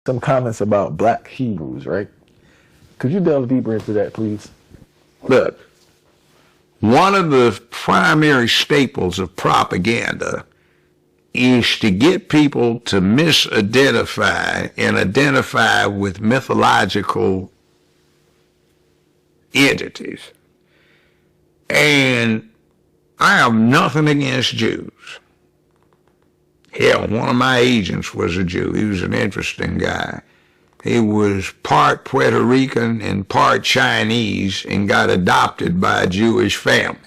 some comments about black Hebrews, right? Could you delve deeper into that, please? Look, one of the primary staples of propaganda is to get people to misidentify and identify with mythological entities. And I have nothing against Jews. Hell, one of my agents was a Jew. He was an interesting guy. He was part Puerto Rican and part Chinese and got adopted by a Jewish family.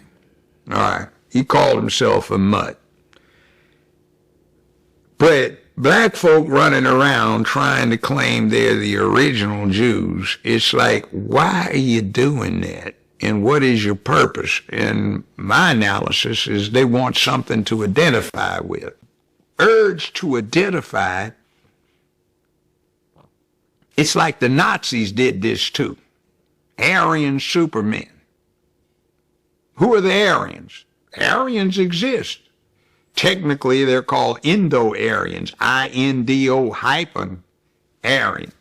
All right. He called himself a mutt. But black folk running around trying to claim they're the original Jews, it's like, why are you doing that? And what is your purpose? And my analysis is they want something to identify with. Urge to identify, it's like the Nazis did this too. Aryan supermen. Who are the Aryans? Aryans exist. Technically, they're called Indo-Aryans, I-N-D-O hyphen Aryan.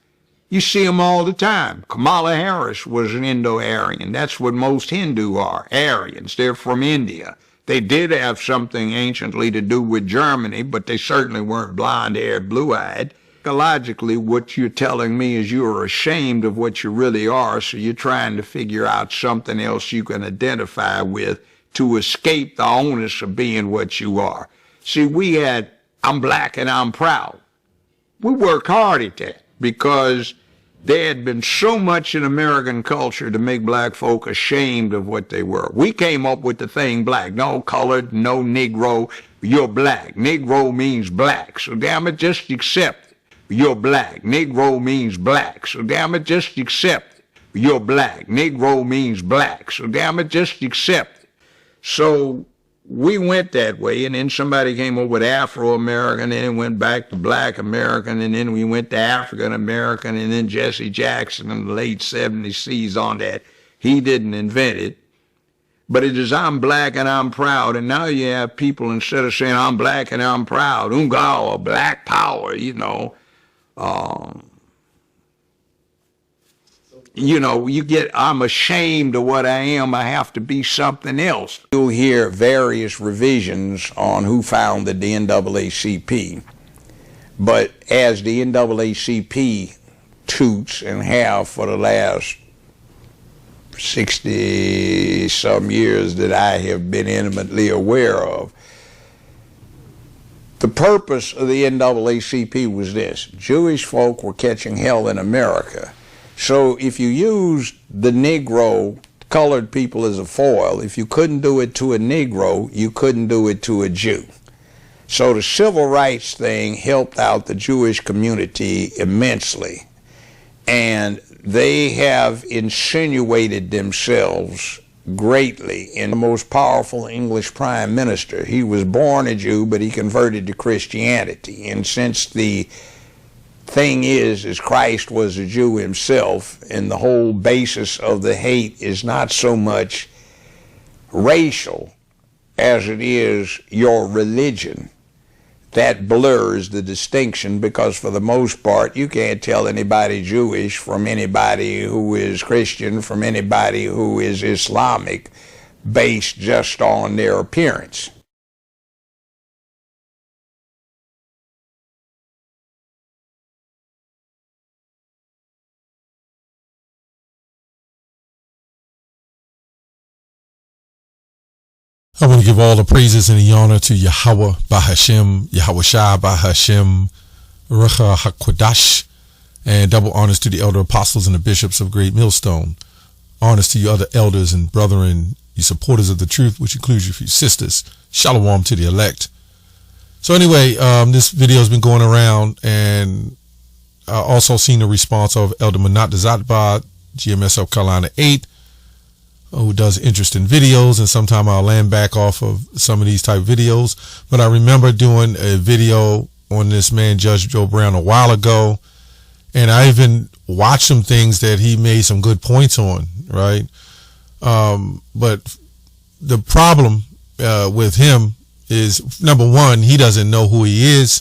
You see them all the time. Kamala Harris was an Indo-Aryan. That's what most Hindu are, Aryans. They're from India. They did have something anciently to do with Germany, but they certainly weren't blonde-haired, blue-eyed. Logically, what you're telling me is you're ashamed of what you really are, so you're trying to figure out something else you can identify with to escape the onus of being what you are. See, we had, I'm black and I'm proud. We worked hard at that because there had been so much in American culture to make black folk ashamed of what they were. We came up with the thing black. No colored, no Negro, you're black. Negro means black, so damn it, just accept it. You're black. Negro means black, so damn it, just accept it. You're black. Negro means black, so damn it, just accept it. So we went that way, and then somebody came up with Afro-American, and then went back to Black American, and then we went to African American, and then Jesse Jackson in the late 70s seized on that. He didn't invent it, but it is I'm black and I'm proud, and now you have people, instead of saying I'm black and I'm proud, Unga or black power, you get, I'm ashamed of what I am, I have to be something else. You'll hear various revisions on who founded the NAACP, but as the NAACP toots and have for the last 60-some years that I have been intimately aware of, the purpose of the NAACP was this: Jewish folk were catching hell in America. So if you used the Negro, colored people as a foil, if you couldn't do it to a Negro, you couldn't do it to a Jew. So the civil rights thing helped out the Jewish community immensely. And they have insinuated themselves greatly in the most powerful English prime minister. He was born a Jew, but he converted to Christianity. And since the thing is Christ was a Jew himself, and the whole basis of the hate is not so much racial as it is your religion. That blurs the distinction, because for the most part you can't tell anybody Jewish from anybody who is Christian, from anybody who is Islamic, based just on their appearance. I want to give all the praises and the honor to Yahweh Bahashem, Yahweh Shai Bahashem, Rucha HaKodash, and double honors to the elder apostles and the bishops of Great Millstone. Honors to you other elders and brethren, you supporters of the truth, which includes you sisters. Shalom to the elect. So anyway, this video has been going around, and I also seen the response of Elder Manat Dazatbad, GMS South Carolina 8, who does interesting videos, and sometime I'll land back off of some of these type videos. But I remember doing a video on this man, Judge Joe Brown, a while ago, and I even watched some things that he made some good points on, right? But the problem with him is, number one, he doesn't know who he is.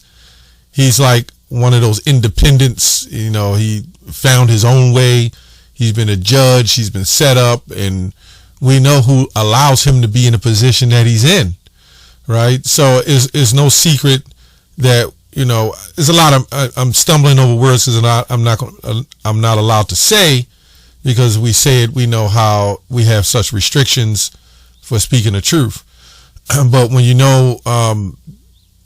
He's like one of those independents. He found his own way. He's been a judge. He's been set up, and we know who allows him to be in the position that he's in, right? So it's no secret that, there's a lot of, I'm stumbling over words because I'm not allowed to say, because we say it, we know how we have such restrictions for speaking the truth. But when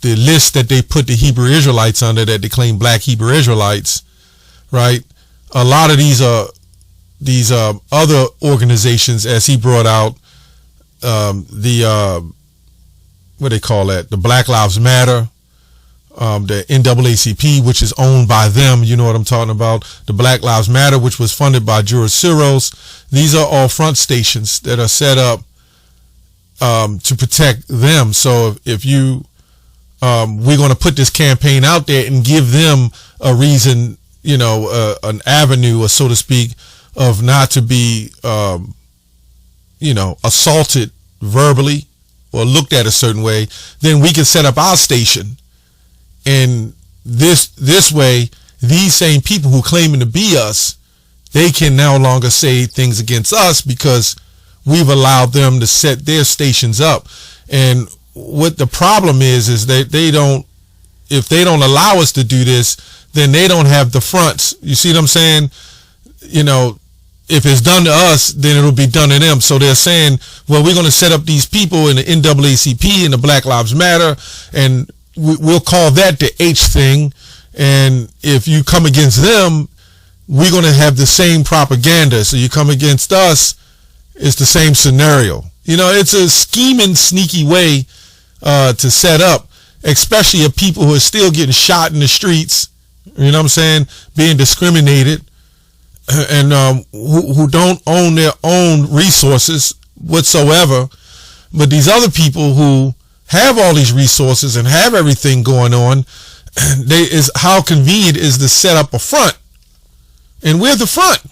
the list that they put the Hebrew Israelites under, that they claim black Hebrew Israelites, right? A lot of these other organizations, as he brought out, what they call that, the Black Lives Matter, the NAACP, which is owned by them, you know what I'm talking about, the Black Lives Matter, which was funded by George Soros. These are all front stations that are set up to protect them. So if we're going to put this campaign out there and give them a reason, an avenue, or so to speak, of not to be, assaulted verbally or looked at a certain way, then we can set up our station. And this way, these same people who claiming to be us, they can no longer say things against us because we've allowed them to set their stations up. And what the problem is that if they don't allow us to do this, then they don't have the fronts. You see what I'm saying? If it's done to us, then it'll be done to them. So they're saying, well, we're going to set up these people in the NAACP and the Black Lives Matter, and we'll call that the H thing. And if you come against them, we're going to have the same propaganda. So you come against us, it's the same scenario. It's a scheming, sneaky way to set up, especially of people who are still getting shot in the streets, you know what I'm saying, being discriminated, and who don't own their own resources whatsoever. But these other people who have all these resources and have everything going on, how convenient is to set up a front, and we're the front.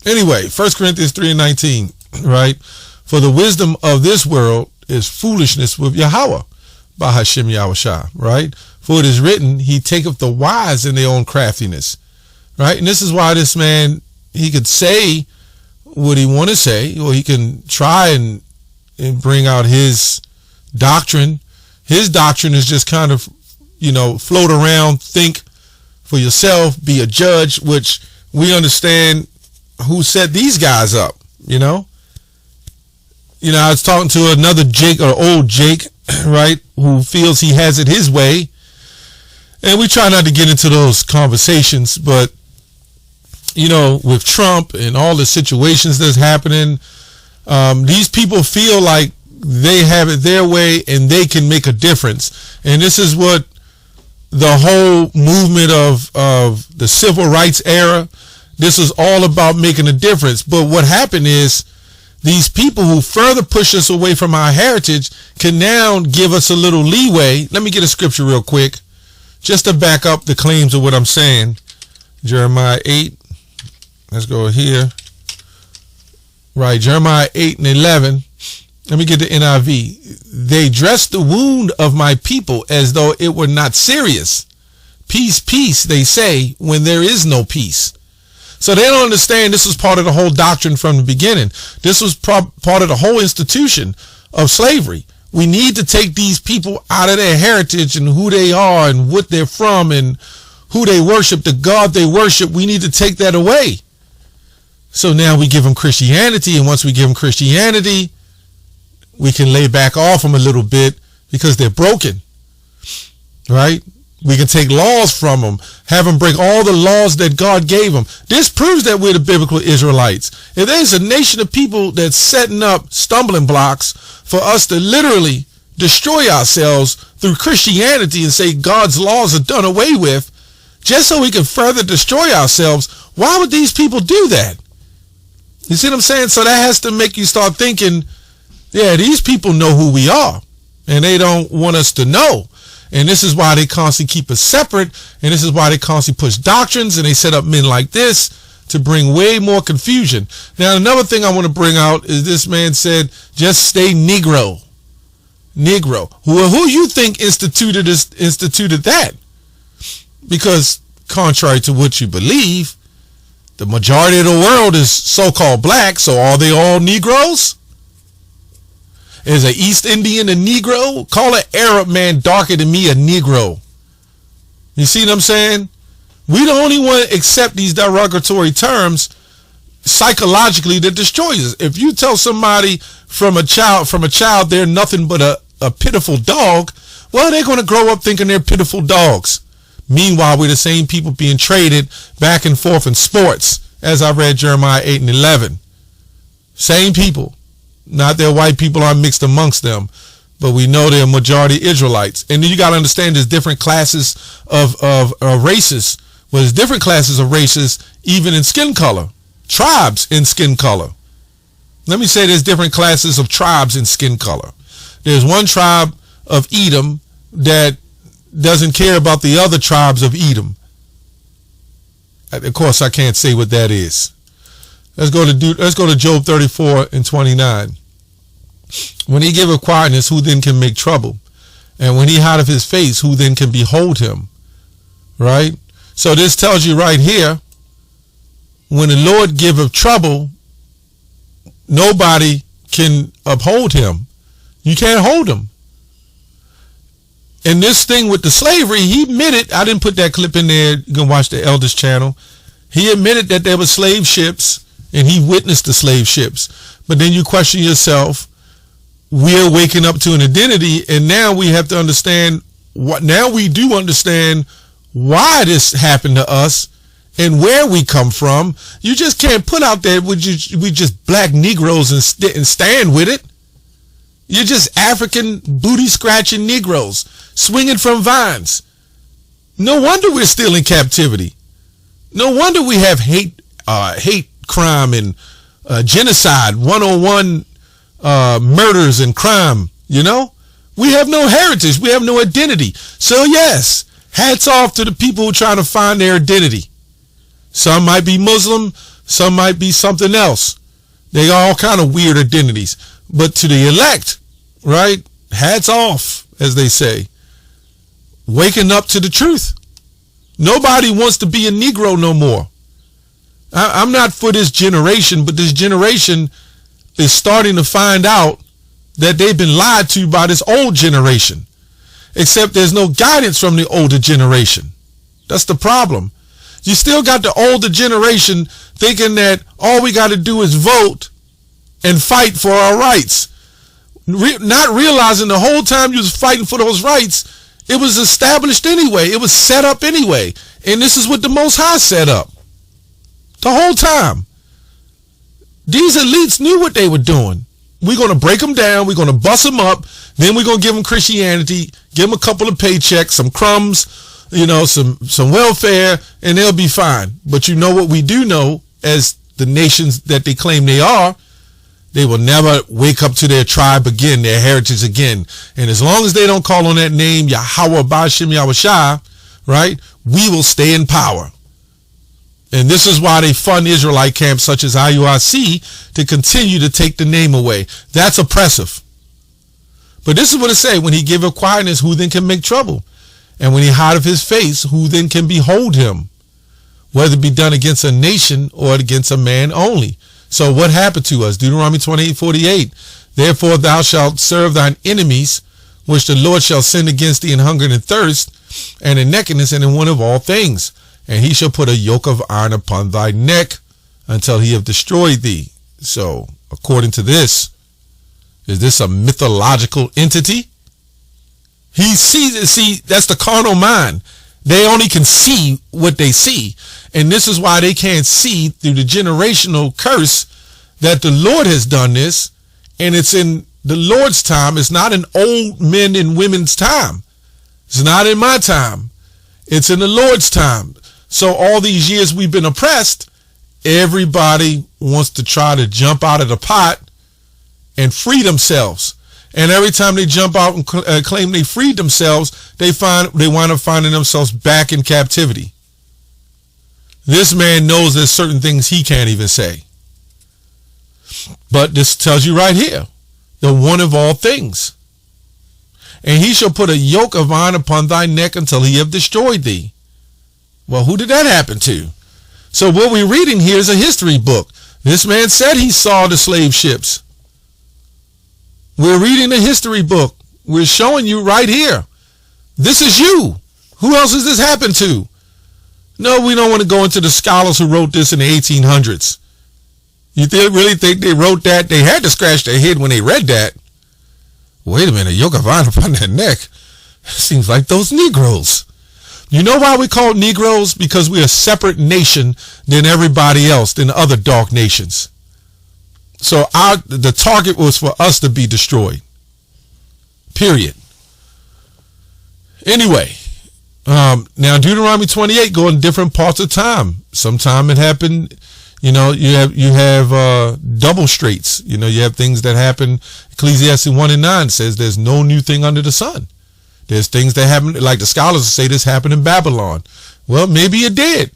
Anyway, 1 Corinthians 3:19, right? For the wisdom of this world is foolishness with Yahweh, by Hashem Yahushua, right? For it is written, he taketh the wise in their own craftiness, right? And this is why this man, he could say what he want to say, or he can try and bring out his doctrine. His doctrine is just kind of, float around, think for yourself, be a judge, which we understand who set these guys up, I was talking to another Jake, or old Jake, right, who feels he has it his way. And we try not to get into those conversations, but, with Trump and all the situations that's happening, these people feel like they have it their way and they can make a difference. And this is what the whole movement of the civil rights era, this is all about making a difference. But what happened is, these people who further push us away from our heritage can now give us a little leeway. Let me get a scripture real quick, just to back up the claims of what I'm saying. Jeremiah 8. Let's go here. Right, Jeremiah 8:11. Let me get the NIV. They dress the wound of my people as though it were not serious. Peace, peace, they say, when there is no peace. So they don't understand this was part of the whole doctrine from the beginning. This was part of the whole institution of slavery. We need to take these people out of their heritage and who they are and what they're from and who they worship, the God they worship. We need to take that away. So now we give them Christianity, and once we give them Christianity, we can lay back off them a little bit because they're broken, right? We can take laws from them, have them break all the laws that God gave them. This proves that we're the biblical Israelites. If there's a nation of people that's setting up stumbling blocks for us to literally destroy ourselves through Christianity and say God's laws are done away with, just so we can further destroy ourselves, why would these people do that? You see what I'm saying? So that has to make you start thinking, yeah, these people know who we are, and they don't want us to know. And this is why they constantly keep us separate, and this is why they constantly push doctrines, and they set up men like this to bring way more confusion. Now, another thing I want to bring out is this man said, just stay Negro. Negro. Who you think instituted that? because contrary to what you believe, the majority of the world is so-called black, so are they all Negroes? Is an East Indian a Negro? Call an Arab man darker than me a Negro. You see what I'm saying? We the only one accept these derogatory terms psychologically that destroys us. If you tell somebody from a child they're nothing but a pitiful dog, well, they're going to grow up thinking they're pitiful dogs. Meanwhile, we're the same people being traded back and forth in sports, as I read Jeremiah 8 and 11. Same people. Not that white people are mixed amongst them, but we know they're majority Israelites. And then you got to understand there's different classes of races. Well, there's different classes of races even in skin color. Tribes in skin color. Let me say there's different classes of tribes in skin color. There's one tribe of Edom that doesn't care about the other tribes of Edom. Of course, I can't say what that is. Let's go to Job 34 and 29. When he giveth quietness, who then can make trouble? And when he hideth his face, who then can behold him? Right? So this tells you right here, when the Lord giveth trouble, nobody can uphold him. You can't hold him. And this thing with the slavery, he admitted, I didn't put that clip in there, you can watch the Elders channel. He admitted that there were slave ships and he witnessed the slave ships. But then you question yourself, we're waking up to an identity, and now we have to understand now we do understand why this happened to us and where we come from. You just can't put out there we just black Negroes and stand with it. You're just African booty scratching Negroes swinging from vines. No wonder we're still in captivity. No wonder we have hate crime and genocide, 101 murders and crime. You know, we have no heritage. We have no identity. So yes, hats off to the people who are trying to find their identity. Some might be Muslim, some might be something else. They got all kind of weird identities. But to the elect, right, hats off, as they say, waking up to the truth. Nobody wants to be a Negro no more. I'm not for this generation, but this generation is starting to find out that they've been lied to by this old generation. Except there's no guidance from the older generation. That's the problem. You still got the older generation thinking that all we got to do is vote and fight for our rights. Not realizing the whole time you was fighting for those rights, it was established anyway. It was set up anyway. And this is what the Most High set up. The whole time. These elites knew what they were doing. We're going to break them down. We're going to bust them up. Then we're going to give them Christianity, give them a couple of paychecks, some crumbs, you know, some welfare, and they'll be fine. But you know what we do know, as the nations that they claim they are, they will never wake up to their tribe again, their heritage again. And as long as they don't call on that name, Yahweh Ba'ashem Yahushua, right, we will stay in power. And this is why they fund Israelite camps such as IUIC to continue to take the name away. That's oppressive. But this is what it say, when he giveth quietness, who then can make trouble? And when he hideth his face, who then can behold him? Whether it be done against a nation or against a man only. So what happened to us? Deuteronomy 28:48. Therefore thou shalt serve thine enemies, which the Lord shall send against thee in hunger and thirst, and in nakedness, and in want of all things. And he shall put a yoke of iron upon thy neck until he have destroyed thee. So, according to this, is this a mythological entity? He sees it. See, that's the carnal mind. They only can see what they see. And this is why they can't see through the generational curse that the Lord has done this. And it's in the Lord's time. It's not in old men and women's time. It's not in my time. It's in the Lord's time. So all these years we've been oppressed, everybody wants to try to jump out of the pot and free themselves. And every time they jump out and claim they freed themselves, they wind up finding themselves back in captivity. This man knows there's certain things he can't even say. But this tells you right here, the one of all things. And he shall put a yoke of iron upon thy neck until he have destroyed thee. Well, who did that happen to? So what we're reading here is a history book. This man said he saw the slave ships. We're reading a history book. We're showing you right here. This is you. Who else has this happened to? No, we don't want to go into the scholars who wrote this in the 1800s. You really think they wrote that? They had to scratch their head when they read that. Wait a minute, yoke of iron upon their neck. Seems like those Negroes. You know why we call Negroes? Because we're a separate nation than everybody else, than the other dark nations. So the target was for us to be destroyed. Period. Anyway, now Deuteronomy 28 go in different parts of time. Sometime it happened, you have double straights. You have things that happen. Ecclesiastes 1:9 says there's no new thing under the sun. There's things that happen, like the scholars say this happened in Babylon. Well, maybe it did.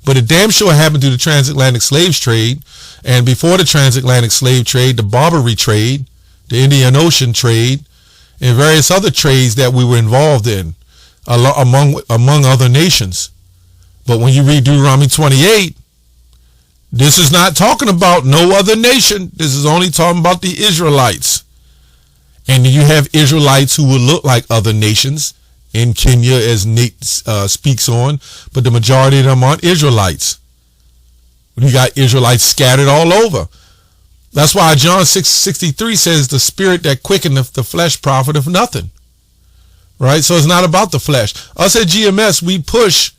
But it damn sure happened through the transatlantic slave trade. And before the transatlantic slave trade, the Barbary trade, the Indian Ocean trade, and various other trades that we were involved in among other nations. But when you read Deuteronomy 28, this is not talking about no other nation. This is only talking about the Israelites. And you have Israelites who will look like other nations in Kenya, as Nate speaks on, but the majority of them aren't Israelites. You got Israelites scattered all over. That's why John 6:63 says the spirit that quickeneth the flesh profiteth nothing. Right? So it's not about the flesh. Us at GMS, we push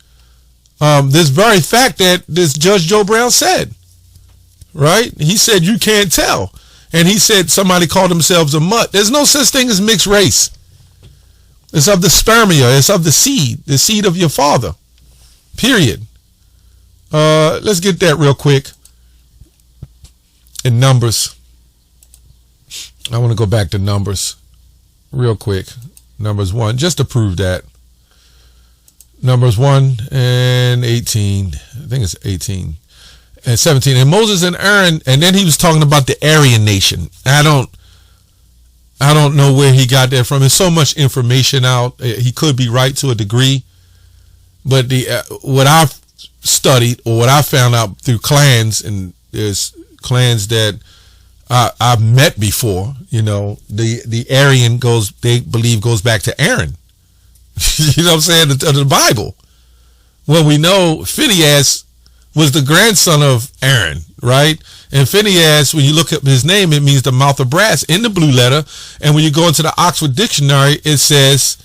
this very fact that this Judge Joe Brown said. Right? He said you can't tell. And he said somebody called themselves a mutt. There's no such thing as mixed race. It's of the spermia. It's of the seed of your father. Period. Let's get that real quick. In Numbers. I want to go back to Numbers real quick. Numbers 1, just to prove that. Numbers 1 and 18. I think it's 18. And 17. And Moses and Aaron, and then he was talking about the Aryan nation. I don't know where he got that from. There's so much information out. He could be right to a degree. But what I've studied, or what I found out through clans, and there's clans that I've met before, the Aryan they believe goes back to Aaron. You know what I'm saying? The Bible. Well, we know Phinehas was the grandson of Aaron, right? And Phinehas, when you look up his name, it means the mouth of brass in the blue letter. And when you go into the Oxford Dictionary, it says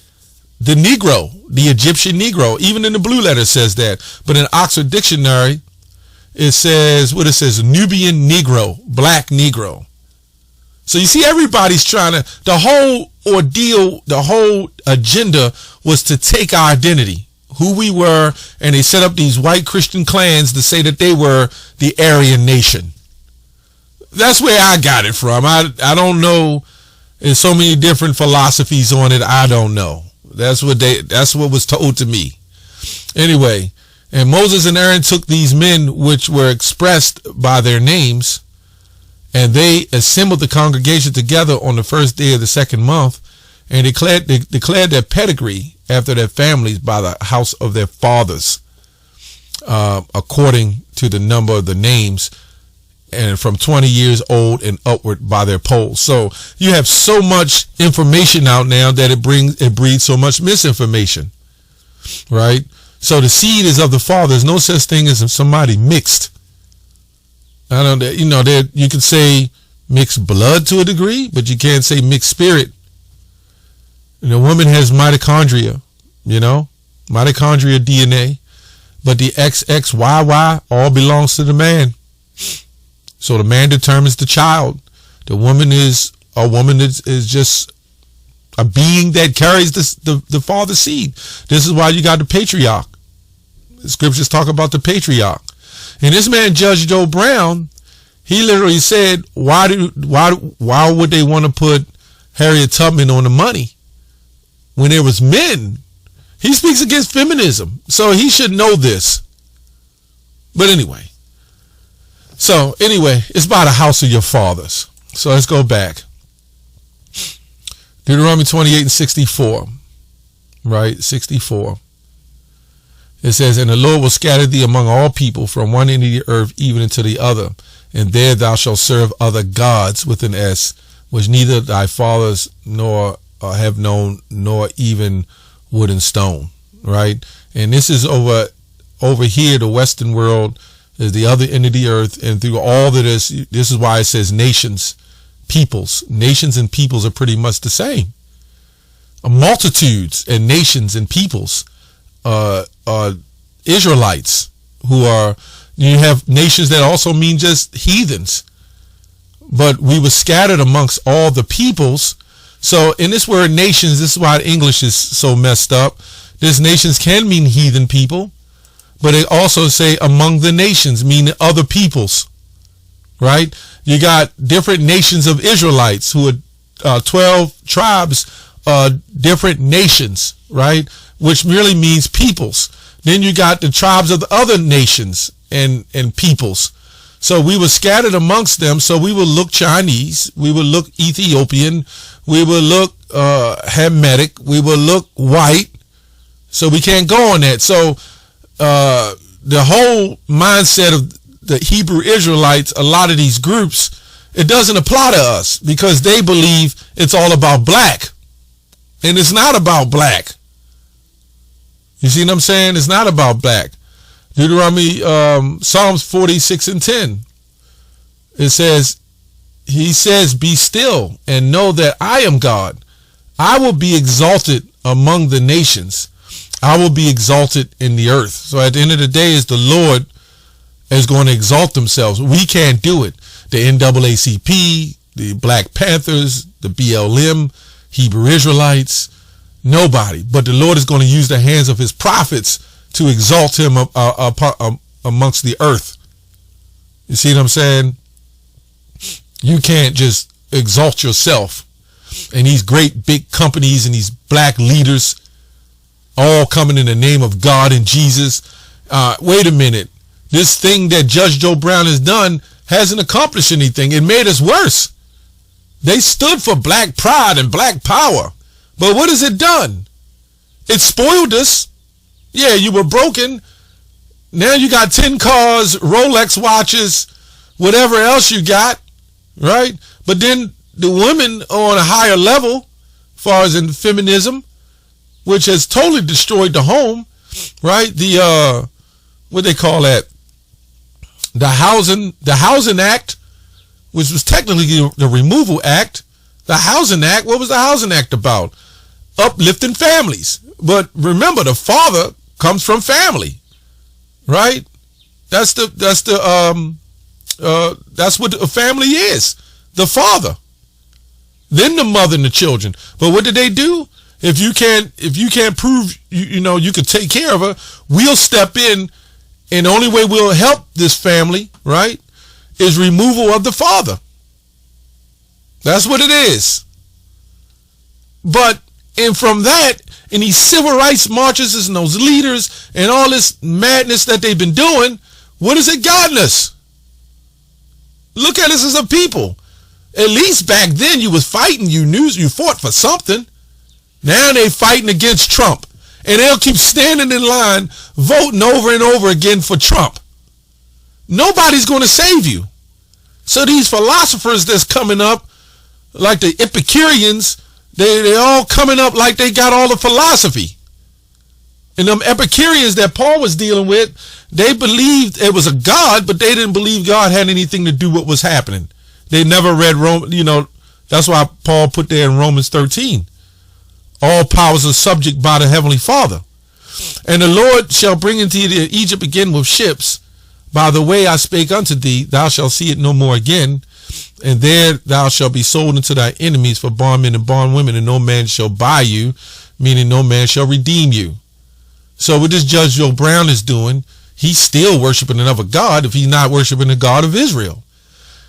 the Negro, the Egyptian Negro. Even in the blue letter it says that. But in the Oxford Dictionary, it says, Nubian Negro, black Negro. So you see, everybody's trying to, the whole ordeal, the whole agenda was to take our identity, who we were, and they set up these white Christian clans to say that they were the Aryan nation. That's where I got it from. I don't know. There's so many different philosophies on it. I don't know. That's what was told to me. Anyway, and Moses and Aaron took these men which were expressed by their names, and they assembled the congregation together on the first day of the second month, and declared their pedigree after their families by the house of their fathers, according to the number of the names, and from 20 years old and upward by their polls. So you have so much information out now that it breeds so much misinformation, right? So the seed is of the father. There's no such thing as somebody mixed. I don't, you can say mixed blood to a degree, but you can't say mixed spirit. And a woman has mitochondria, mitochondria DNA, but the XXYY all belongs to the man. So the man determines the child. The woman is just a being that carries the father's seed. This is why you got the patriarch. The scriptures talk about the patriarch. And this man, Judge Joe Brown, he literally said, why would they want to put Harriet Tubman on the money when there was men? He speaks against feminism, so he should know this. But anyway, it's by the house of your fathers. So let's go back. Deuteronomy 28 and 64, right? 64. It says, and the Lord will scatter thee among all people from one end of the earth even unto the other. And there thou shalt serve other gods with an S, which neither thy fathers nor have known, nor even wood and stone. Right? And this is over here, the Western world is the other end of the earth. And through all of this is why it says nations, peoples. Nations and peoples are pretty much the same. Multitudes and nations and peoples. Israelites who are, you have nations that also mean just heathens, but we were scattered amongst all the peoples. So in this word nations, this is why English is so messed up. This nations can mean heathen people, but they also say among the nations, meaning other peoples, right? You got different nations of Israelites who are 12 tribes, different nations, right? Which merely means peoples. Then you got the tribes of the other nations and peoples. So we were scattered amongst them. So we will look Chinese. We will look Ethiopian. We will look Hamitic. We will look white. So we can't go on that. So the whole mindset of the Hebrew Israelites, a lot of these groups, it doesn't apply to us because they believe it's all about black. And it's not about black. You see what I'm saying? It's not about black. Deuteronomy, Psalms 46:10. It says, he says, be still and know that I am God. I will be exalted among the nations. I will be exalted in the earth. So at the end of the day, is the Lord is going to exalt themselves. We can't do it. The NAACP, the Black Panthers, the BLM, Hebrew Israelites, nobody. But the Lord is going to use the hands of his prophets to exalt him amongst the earth. You see what I'm saying? You can't just exalt yourself. And these great big companies and these black leaders all coming in the name of God and Jesus. Wait a minute. This thing that Judge Joe Brown has done hasn't accomplished anything. It made us worse. They stood for black pride and black power. But what has it done? It spoiled us. Yeah, you were broken. Now you got 10 cars, Rolex watches, whatever else you got, right? But then the women are on a higher level, as far as in feminism, which has totally destroyed the home, right? The what they call that? The Housing Act, which was technically the Removal Act. The Housing Act, what was the Housing Act about? Uplifting families. But remember, the father comes from family, right? That's what a family is. The father, then the mother and the children. But what did they do? If you can't prove you could take care of her, we'll step in, and the only way we'll help this family, right, is removal of the father. That's what it is. But and from that, in these civil rights marches and those leaders and all this madness that they've been doing, what has it gotten us? Look at us as a people. At least back then you was fighting, you fought for something. Now they fighting against Trump. And they'll keep standing in line, voting over and over again for Trump. Nobody's going to save you. So these philosophers that's coming up, like the Epicureans, they're all coming up like they got all the philosophy. And them Epicureans that Paul was dealing with, they believed it was a God, but they didn't believe God had anything to do with what was happening. They never read Rome, that's why Paul put there in Romans 13. All powers are subject by the Heavenly Father. And the Lord shall bring into Egypt again with ships. By the way I spake unto thee, thou shalt see it no more again. And there thou shalt be sold unto thy enemies for bondmen and bondwomen, and no man shall buy you, meaning no man shall redeem you. So what this Judge Joe Brown is doing, he's still worshiping another God if he's not worshiping the God of Israel.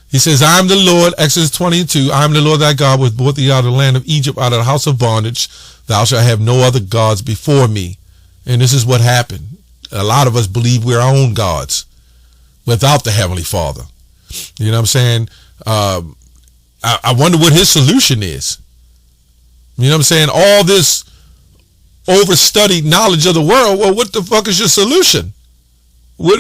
He says, I am the Lord, Exodus 22, I am the Lord thy God, which brought thee out of the land of Egypt, out of the house of bondage. Thou shalt have no other gods before me. And this is what happened. A lot of us believe we're our own gods without the Heavenly Father. You know what I'm saying? I wonder what his solution is. You know what I'm saying? All this overstudied knowledge of the world, well, what the fuck is your solution? What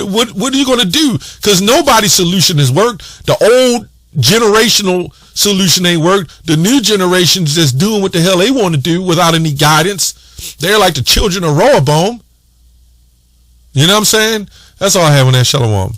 are you going to do? Because nobody's solution has worked. The old generational solution ain't worked. The new generation's just doing what the hell they want to do without any guidance. They're like the children of Rehoboam. You know what I'm saying? That's all I have on that. Shalom.